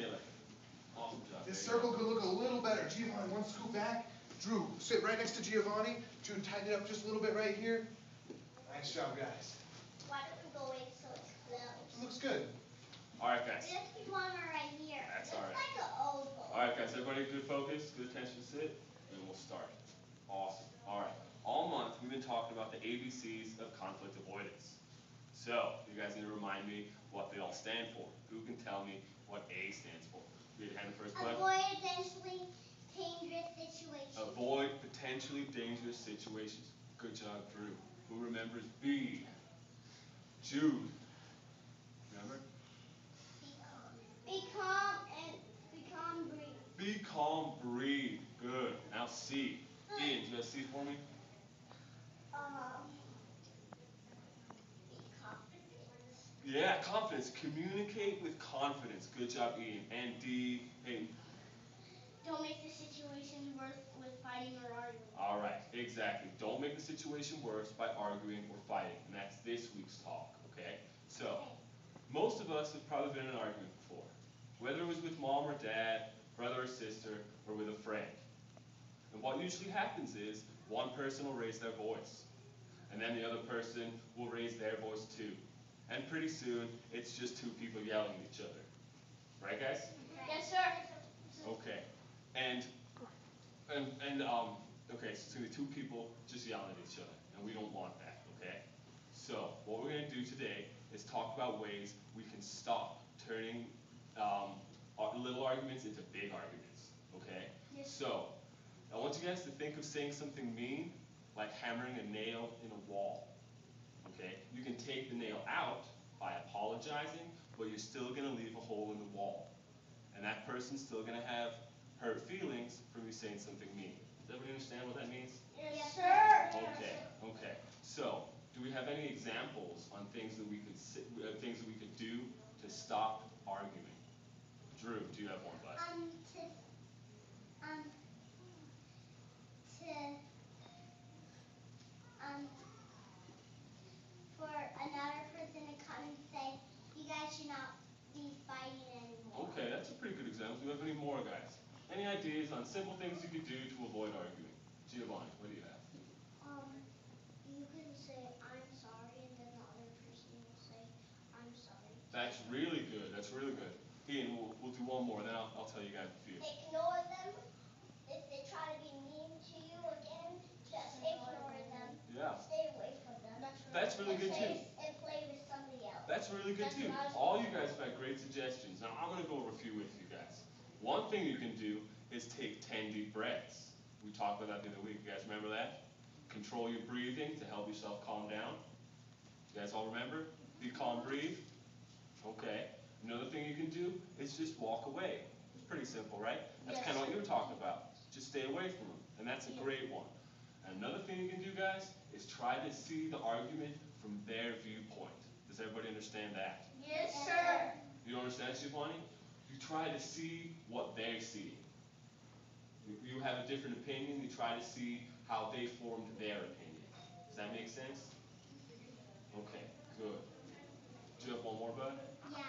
Taylor. Awesome job. This circle could look a little better. Giovanni, one scoop back. Drew, sit right next to Giovanni. Drew, tighten it up just a little bit right here. Nice job, guys. Why don't we go in so it's close? Looks good. All right, guys. Let's keep one right here. That's Looks all right. like an oval. All right, guys. Everybody, good focus, good attention, sit, and we'll start. Awesome. All right. All month we've been talking about the ABCs of conflict avoidance. So you guys need to remind me what they all stand for. Who can tell me what A stands for? Read your hand first, bud. Avoid potentially dangerous situations. Avoid potentially dangerous situations. Good job, Drew. Who remembers B? Jude. Remember? Be calm and be calm, breathe. Be calm, breathe. Good. Now C. Ian, do you have C for me? Be confident. Yeah, confidence. Communicate with confidence. Good job, Ian. And D. Hayden. Don't make the situation worse with fighting or arguing. All right, exactly. Don't make the situation worse by arguing or fighting. And that's this week's talk, okay? So, most of us have probably been in an argument before. Whether it was with mom or dad, brother or sister, or with a friend. And what usually happens is one person will raise their voice. And then the other person will raise their voice too. And pretty soon, it's just two people yelling at each other. Right, guys? Yes, sir. Okay. Okay, so it's gonna be two people just yelling at each other, and we don't want that, okay? So, what we're gonna do today is talk about ways we can stop turning little arguments into big arguments, okay? Yes. So, I want you guys to think of saying something mean, like hammering a nail in a wall, okay? You can take the nail out by apologizing, but you're still gonna leave a hole in the wall. And that person's still gonna have hurt feelings from you saying something mean. Does everybody understand what that means? Yes, sir. Okay. So, do we have any examples on things that we could do to stop arguing? Drew, do you have one, bud? For another person to come and say, you guys should not be fighting anymore. Okay, that's a pretty good example. Do we have any more, guys? Any ideas on simple things you could do to avoid arguing? Giovanni, what do you have? You can say, I'm sorry, and then the other person will say, I'm sorry. That's really good. That's really good. Ian, we'll do one more, then I'll tell you guys a few. Ignore them. If they try to be mean to you again, just ignore them. Yeah. Stay away from them. That's really good too. And play with somebody else. That's really good too. All you guys have had great suggestions. Now I'm going to go over a few with you guys. One thing you can do is take 10 deep breaths. We talked about that the other week. You guys remember that? Control your breathing to help yourself calm down. You guys all remember? Be calm, breathe. Okay. Another thing you can do is just walk away. It's pretty simple, right? That's kind of what you were talking about. Just stay away from them. And that's a great one. And another thing you can do, guys, is try to see the argument from their viewpoint. Does everybody understand that? Yes, sir. You don't understand, Giovanni? You try to see what they see. You have a different opinion, you try to see how they formed their opinion. Does that make sense? Okay, good. Do you have one more, bud? Yeah.